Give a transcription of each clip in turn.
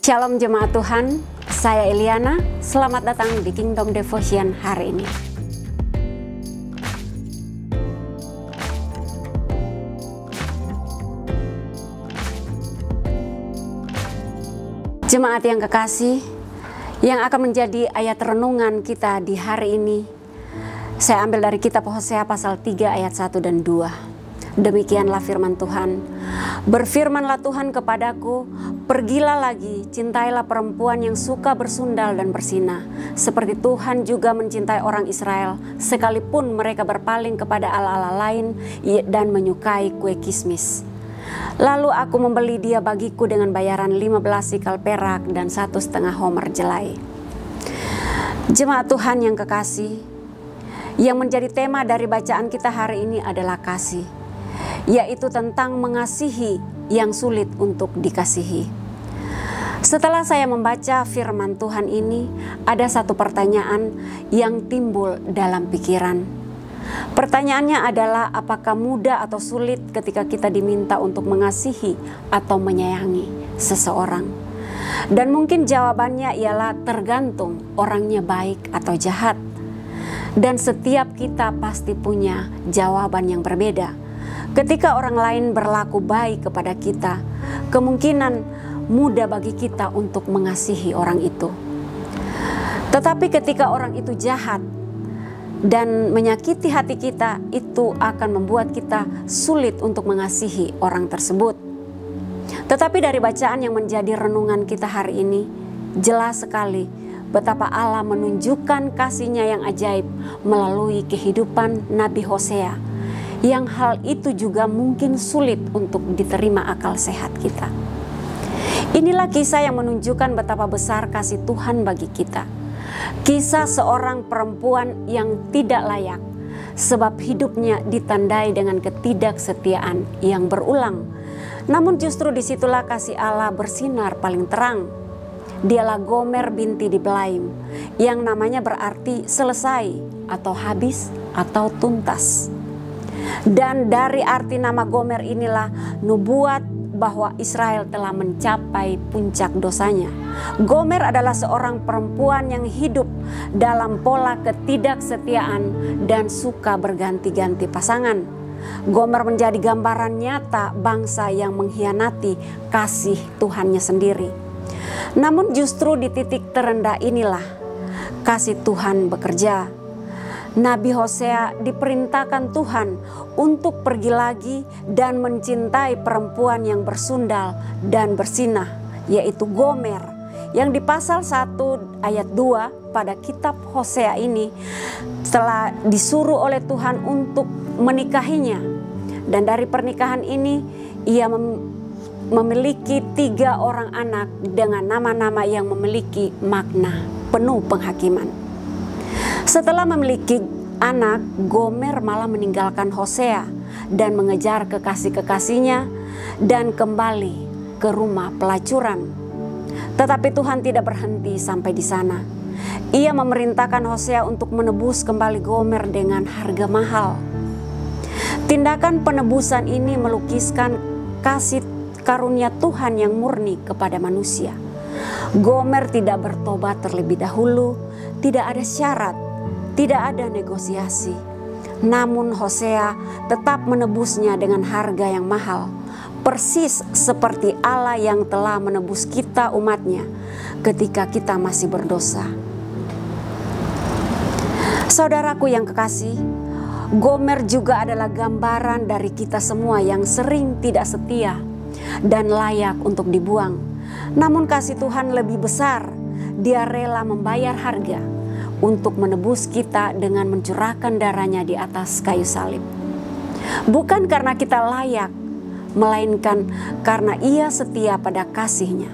Shalom jemaat Tuhan, saya Eliana. Selamat datang di Kingdom Devotion hari ini. Jemaat yang kekasih, yang akan menjadi ayat renungan kita di hari ini, saya ambil dari kitab Hosea pasal 3 ayat 1 dan 2. Demikianlah firman Tuhan. Berfirmanlah Tuhan kepadaku, pergilah lagi, cintailah perempuan yang suka bersundal dan bersinah, seperti Tuhan juga mencintai orang Israel, sekalipun mereka berpaling kepada allah-allah lain dan menyukai kue kismis. Lalu aku membeli dia bagiku dengan bayaran 15 sikal perak dan 1,5 homer jelai. Jemaat Tuhan yang kekasih, yang menjadi tema dari bacaan kita hari ini adalah kasih, yaitu tentang mengasihi yang sulit untuk dikasihi. Setelah saya membaca firman Tuhan ini, ada satu pertanyaan yang timbul dalam pikiran. Pertanyaannya adalah, apakah mudah atau sulit ketika kita diminta untuk mengasihi atau menyayangi seseorang? Dan mungkin jawabannya ialah tergantung orangnya baik atau jahat. Dan setiap kita pasti punya jawaban yang berbeda. Ketika orang lain berlaku baik kepada kita, kemungkinan mudah bagi kita untuk mengasihi orang itu. Tetapi ketika orang itu jahat dan menyakiti hati kita, itu akan membuat kita sulit untuk mengasihi orang tersebut. Tetapi dari bacaan yang menjadi renungan kita hari ini, jelas sekali betapa Allah menunjukkan kasih-Nya yang ajaib melalui kehidupan Nabi Hosea, yang hal itu juga mungkin sulit untuk diterima akal sehat kita. Inilah kisah yang menunjukkan betapa besar kasih Tuhan bagi kita. Kisah seorang perempuan yang tidak layak, sebab hidupnya ditandai dengan ketidaksetiaan yang berulang. Namun justru disitulah kasih Allah bersinar paling terang. Dialah Gomer binti Diblaim, yang namanya berarti selesai atau habis atau tuntas. Dan dari arti nama Gomer inilah nubuat bahwa Israel telah mencapai puncak dosanya. Gomer adalah seorang perempuan yang hidup dalam pola ketidaksetiaan dan suka berganti-ganti pasangan. Gomer menjadi gambaran nyata bangsa yang mengkhianati kasih Tuhannya sendiri. Namun justru di titik terendah inilah kasih Tuhan bekerja. Nabi Hosea diperintahkan Tuhan untuk pergi lagi dan mencintai perempuan yang bersundal dan bersinah, yaitu Gomer, yang di pasal 1 ayat 2 pada kitab Hosea ini telah disuruh oleh Tuhan untuk menikahinya. Dan dari pernikahan ini ia memiliki 3 orang anak dengan nama-nama yang memiliki makna penuh penghakiman. Setelah memiliki anak, Gomer malah meninggalkan Hosea dan mengejar kekasih-kekasihnya dan kembali ke rumah pelacuran. Tetapi Tuhan tidak berhenti sampai di sana. Ia memerintahkan Hosea untuk menebus kembali Gomer dengan harga mahal. Tindakan penebusan ini melukiskan kasih karunia Tuhan yang murni kepada manusia. Gomer tidak bertobat terlebih dahulu, tidak ada syarat, tidak ada negosiasi. Namun Hosea tetap menebusnya dengan harga yang mahal. Persis seperti Allah yang telah menebus kita umatnya ketika kita masih berdosa. Saudaraku yang kekasih, Gomer juga adalah gambaran dari kita semua yang sering tidak setia dan layak untuk dibuang. Namun kasih Tuhan lebih besar. Dia rela membayar harga untuk menebus kita dengan mencurahkan darahnya di atas kayu salib. Bukan karena kita layak, melainkan karena Ia setia pada kasih-Nya.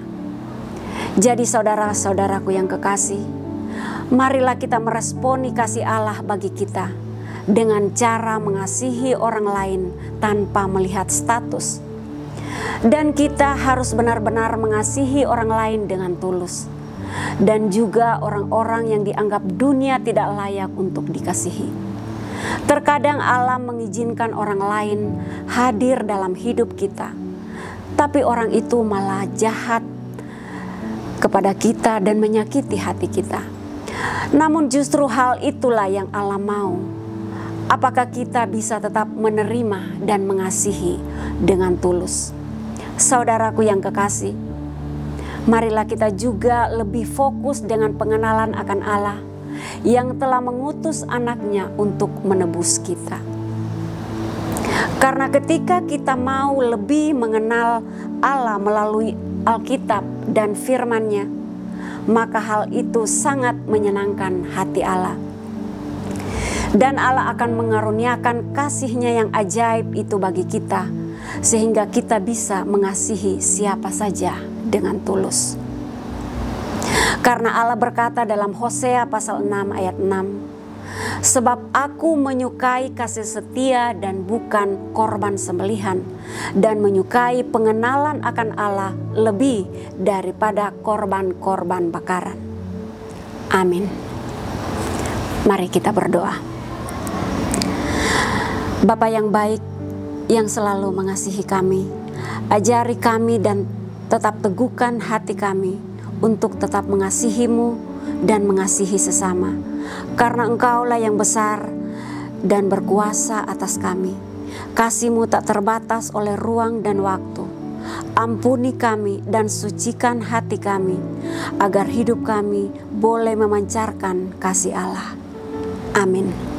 Jadi saudara-saudaraku yang kekasih, marilah kita meresponi kasih Allah bagi kita dengan cara mengasihi orang lain tanpa melihat status. Dan kita harus benar-benar mengasihi orang lain dengan tulus. Dan juga orang-orang yang dianggap dunia tidak layak untuk dikasihi. Terkadang Allah mengizinkan orang lain hadir dalam hidup kita, tapi orang itu malah jahat kepada kita dan menyakiti hati kita. Namun justru hal itulah yang Allah mau. Apakah kita bisa tetap menerima dan mengasihi dengan tulus? Saudaraku yang kekasih, marilah kita juga lebih fokus dengan pengenalan akan Allah yang telah mengutus anaknya untuk menebus kita. Karena ketika kita mau lebih mengenal Allah melalui Alkitab dan firman-Nya, maka hal itu sangat menyenangkan hati Allah. Dan Allah akan mengaruniakan kasih-Nya yang ajaib itu bagi kita, sehingga kita bisa mengasihi siapa saja dengan tulus. Karena Allah berkata dalam Hosea pasal 6 ayat 6, sebab aku menyukai kasih setia dan bukan korban sembelihan, dan menyukai pengenalan akan Allah lebih daripada korban-korban bakaran. Amin. Mari kita berdoa. Bapa yang baik, yang selalu mengasihi kami, ajari kami dan tetap teguhkan hati kami untuk tetap mengasihi-Mu dan mengasihi sesama. Karena Engkaulah yang besar dan berkuasa atas kami. Kasih-Mu tak terbatas oleh ruang dan waktu. Ampuni kami dan sucikan hati kami, agar hidup kami boleh memancarkan kasih Allah. Amin.